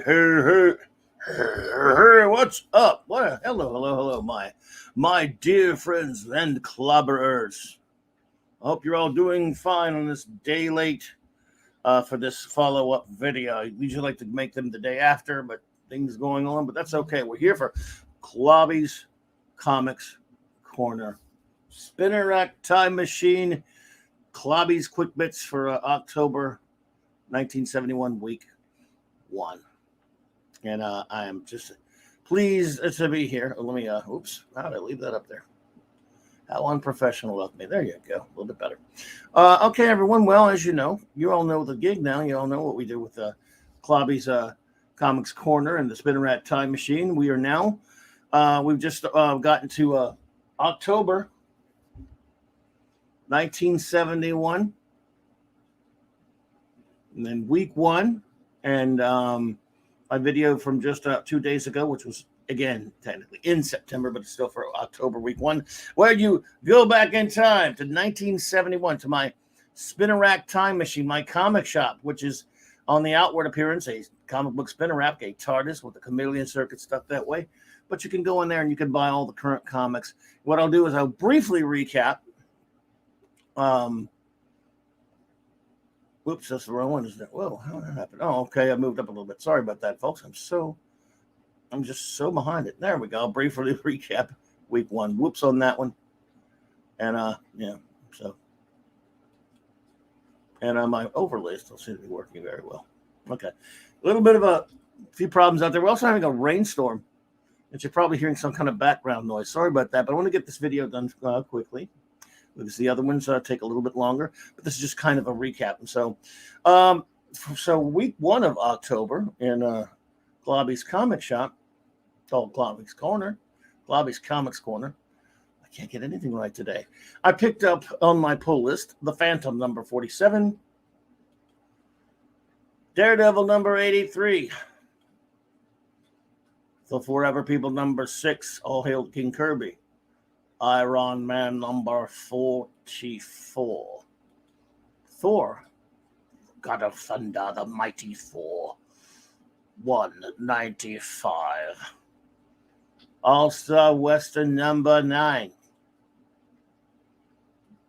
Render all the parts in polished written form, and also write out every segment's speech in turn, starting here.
Hey, what's up? Hello, my dear friends and clobberers. I hope you're all doing fine on this day late for this follow-up video. I usually like to make them the day after, but things going on, but that's okay. We're here for Clobby'S Comics Corner. Spinner Rack Time Machine, Clobby'S Quick Bits for October 1971, week 1. And I am just pleased to be here. Let me, oops, how did I leave that up there? How unprofessional of me. There you go. A little bit better. Okay, everyone. Well, as you all know the gig now. You all know what we do with Clobby'S Comics Corner and the Spinner Rack Time Machine. We are now, we've just gotten to October 1971. And then week 1. And a video from just 2 days ago, which was, again, technically in September, but it's still for October week 1, where you go back in time to 1971 to my Spinner Rack Time Machine, my comic shop, which is on the outward appearance, a comic book spinner rack, a TARDIS with the chameleon circuit stuff that way. But you can go in there and you can buy all the current comics. What I'll do is I'll briefly recap. Whoops, that's the wrong one, isn't it? Whoa, how did that happen? Oh, okay, I moved up a little bit. Sorry about that, folks. I'm just so behind it. There we go. I'll briefly recap week 1. Whoops on that one. And my overlay still seems to be working very well. Okay. A little bit of a few problems out there. We're also having a rainstorm, and you're probably hearing some kind of background noise. Sorry about that, but I want to get this video done quickly, because the other ones take a little bit longer, but this is just kind of a recap. And so week 1 of October in Clobby'S Comic Shop, called Clobby'S Corner, Clobby'S Comics Corner. I can't get anything right today. I picked up on my pull list The Phantom number 47, Daredevil number 83, The Forever People number 6, All Hail King Kirby, Iron Man number 44. Thor, God of Thunder, the Mighty Thor, 195. All-Star Western number 9.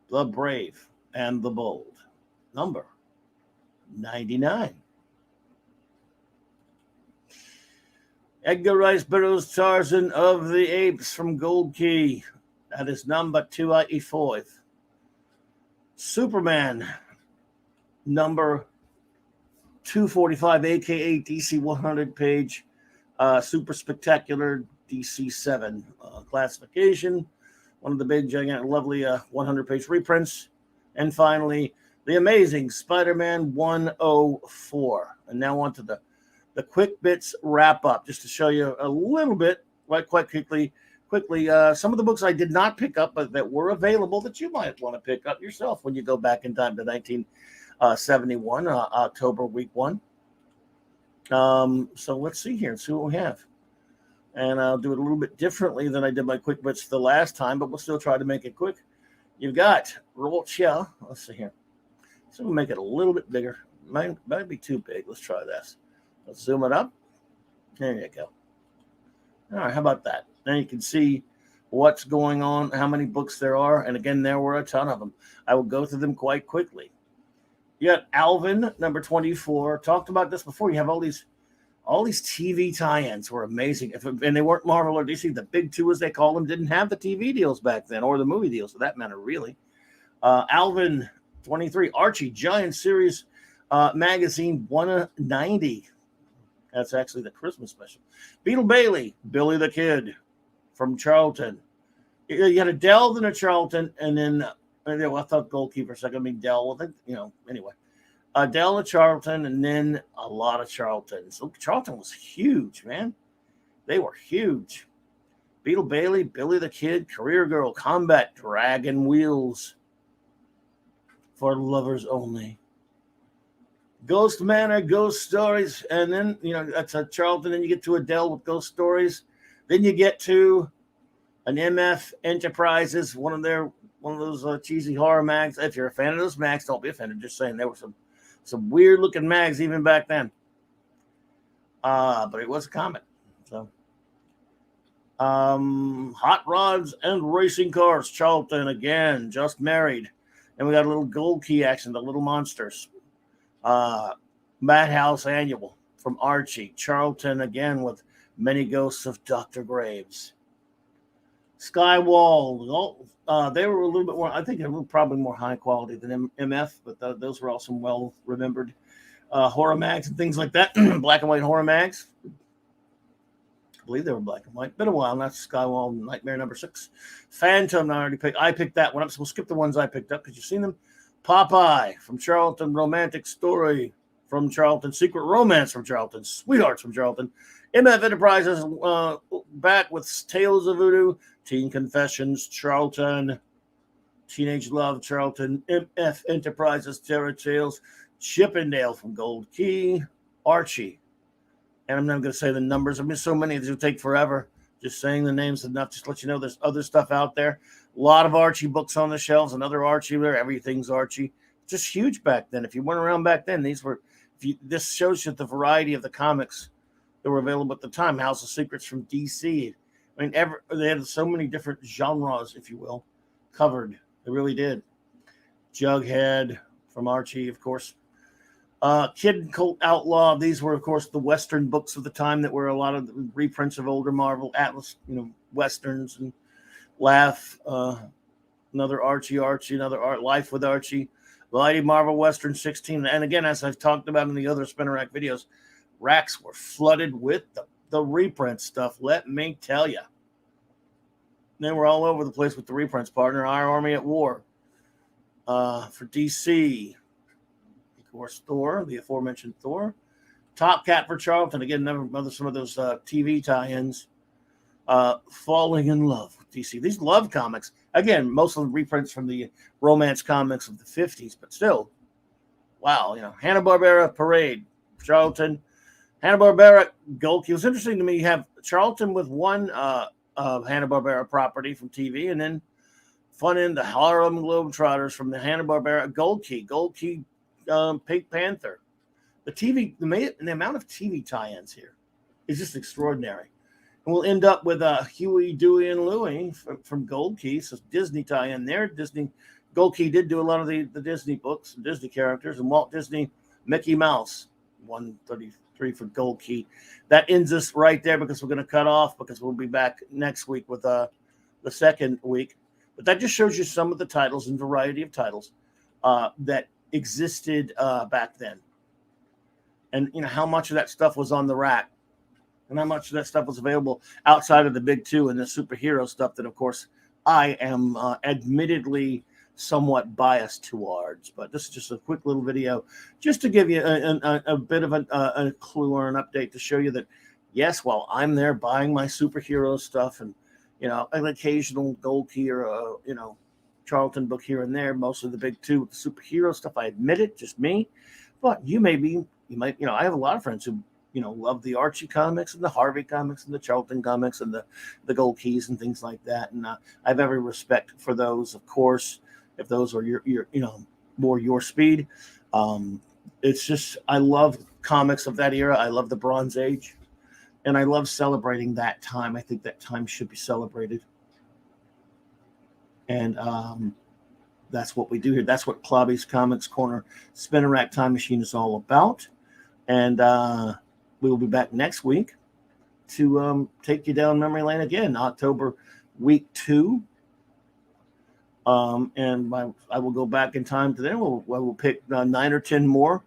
The Brave and the Bold, number 99. Edgar Rice Burroughs' Tarzan of the Apes from Gold Key. That is number 285. Superman, number 245, a.k.a. DC 100 page, super spectacular DC 7 classification. One of the big, gigantic, lovely 100-page reprints. And finally, the amazing Spider-Man 104. And now on to the Quick Bits wrap-up, just to show you a little bit, quite quickly, some of the books I did not pick up, but that were available that you might want to pick up yourself when you go back in time to 1971, October week 1. So let's see here and see what we have. And I'll do it a little bit differently than I did my Quick Bits the last time, but we'll still try to make it quick. You've got Rocha. Let's see here. So we'll make it a little bit bigger. Might be too big. Let's try this. Let's zoom it up. There you go. All right, how about that? Now you can see what's going on, how many books there are. And again, there were a ton of them. I will go through them quite quickly. You got Alvin, number 24. Talked about this before. You have all these TV tie-ins were amazing. And they weren't Marvel or DC. The big two, as they call them, didn't have the TV deals back then, or the movie deals for that matter, really. Alvin, 23. Archie, Giant Series Magazine, 190. That's actually the Christmas special. Beetle Bailey, Billy the Kid from Charlton. You had a Dell, then a Charlton, and then I thought Goalkeeper a second. I mean, Dell, anyway. Dell and Charlton, and then a lot of Charltons. So Charlton was huge, man. They were huge. Beetle Bailey, Billy the Kid, Career Girl, Combat, Dragon Wheels. For lovers only. Ghost Manor, Ghost Stories, and then, that's a Charlton. Then you get to Adele with Ghost Stories. Then you get to an MF Enterprises, one of those cheesy horror mags. If you're a fan of those mags, don't be offended. Just saying, there were some weird looking mags even back then. but it was a comic. So, Hot Rods and Racing Cars, Charlton again, just married. And we got a little Gold Key action, the Little Monsters. Madhouse Annual from Archie, Charlton again with Many Ghosts of Dr. Graves. Skywall, they were a little bit more, I think they were probably more high quality than MF, but those were also well remembered. Horror mags and things like that, black and white horror mags. I believe they were black and white. Been a while. That's Skywall Nightmare number 6. Phantom, I picked that one up, so we'll skip the ones I picked up because you've seen them. Popeye from Charlton, Romantic Story from Charlton, Secret Romance from Charlton, Sweethearts from Charlton. MF Enterprises back with Tales of Voodoo, Teen Confessions, Charlton, Teenage Love, Charlton, MF Enterprises, Terror Tales, Chippendale from Gold Key, Archie. And I'm not going to say the numbers. I mean, so many that will take forever. Just saying the names is enough. Just let you know there's other stuff out there. A lot of Archie books on the shelves. Another Archie there. Everything's Archie. Just huge back then. If you went around back then, this shows you the variety of the comics that were available at the time. House of Secrets from DC. I mean, they had so many different genres, if you will, covered. They really did. Jughead from Archie, of course. Kid and Colt Outlaw. These were, of course, the Western books of the time that were a lot of the reprints of older Marvel Atlas, Westerns, and Laugh. Another Archie, another Life with Archie. Mighty Marvel Western 16. And again, as I've talked about in the other Spinner Rack videos, racks were flooded with the reprint stuff. Let me tell you. They were all over the place with the reprints, partner. Our Army at War. For DC. Of course, Thor, the aforementioned Thor. Top Cat for Charlton. Again, some of those TV tie-ins. Falling in Love with DC. These love comics. Again, most of them reprints from the romance comics of the 50s, but still, wow. Hanna-Barbera Parade, Charlton. Hanna-Barbera Gold Key. It was interesting to me. You have Charlton with one Hanna-Barbera property from TV, and then fun in the Harlem Globetrotters from the Hanna-Barbera Gold Key. Pink Panther. The amount of TV tie-ins here is just extraordinary. And we'll end up with Huey, Dewey, and Louie from Gold Key. So Disney tie-in there. Gold Key did do a lot of the Disney books, Disney characters, and Walt Disney, Mickey Mouse, 133 for Gold Key. That ends us right there because we're going to cut off because we'll be back next week with the second week. But that just shows you some of the titles and variety of titles that existed back then, and how much of that stuff was on the rack, and how much of that stuff was available outside of the big two and the superhero stuff that, of course, I am admittedly somewhat biased towards. But this is just a quick little video just to give you a bit of a clue or an update to show you that, yes, while I'm there buying my superhero stuff and an occasional Gold Key or Charlton book here and there, mostly the big two with the superhero stuff. I admit it, just me. But you might, I have a lot of friends who, love the Archie comics and the Harvey comics and the Charlton comics and the Gold Keys and things like that. And I have every respect for those, of course, if those are your more your speed. It's just, I love comics of that era. I love the Bronze Age, and I love celebrating that time. I think that time should be celebrated. And that's what we do here. That's what Clobby'S Comics Corner Spinner Rack Time Machine is all about. And we will be back next week to take you down memory lane again, October week 2. And I will go back in time to then. I will pick 9 or 10 more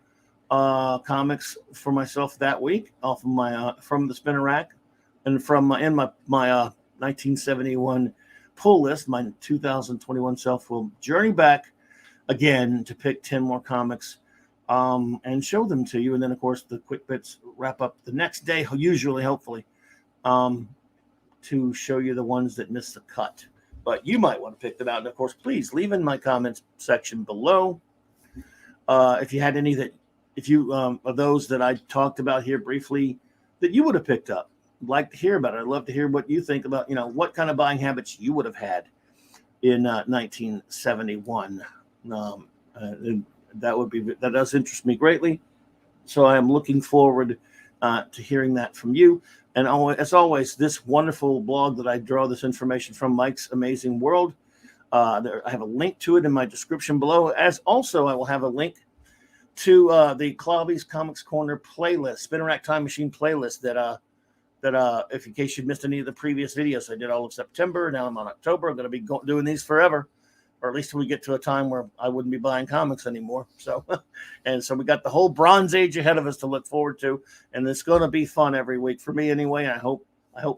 comics for myself that week off of my from the Spinner Rack and from my 1971 pull list. My 2021 self will journey back again to pick 10 more comics and show them to you. And then, of course, the quick bits wrap up the next day, usually, hopefully, to show you the ones that missed the cut. But you might want to pick them out. And, of course, please leave in my comments section below if you had any of those that I talked about here briefly that you would have picked up. I'd like to hear about it. I'd love to hear what you think about, what kind of buying habits you would have had in 1971. That does interest me greatly. So I am looking forward to hearing that from you. And as always, this wonderful blog that I draw this information from, Mike's Amazing World, I have a link to it in my description below. As also, I will have a link to the Clobby'S Comics Corner playlist, Spinner Rack Time Machine playlist that if in case you missed any of the previous videos, I did all of September. Now I'm on October. I'm going to be doing these forever, or at least till we get to a time where I wouldn't be buying comics anymore. So, and so we got the whole Bronze Age ahead of us to look forward to, and it's going to be fun every week for me anyway. I hope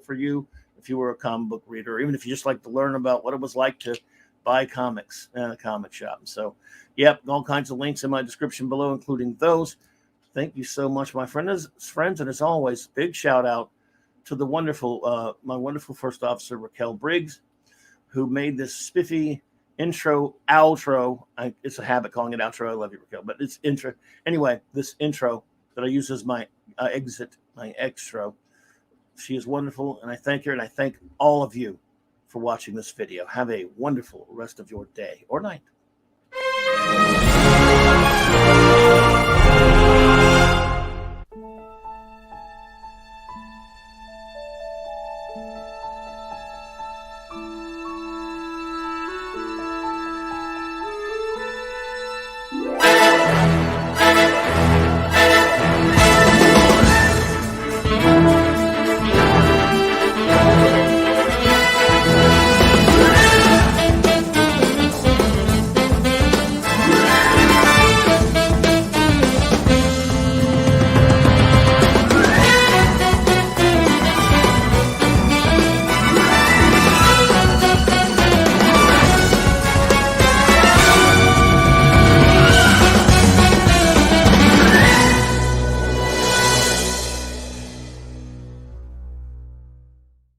for you, if you were a comic book reader, or even if you just like to learn about what it was like to buy comics in a comic shop. So, yep, all kinds of links in my description below, including those. Thank you so much, my friends, and as always, big shout out to the wonderful, my wonderful first officer, Raquel Briggs, who made this spiffy outro. It's a habit calling it outro. I love you, Raquel, but it's intro. Anyway, this intro that I use as my exit, my extra. She is wonderful, and I thank her, and I thank all of you for watching this video. Have a wonderful rest of your day or night.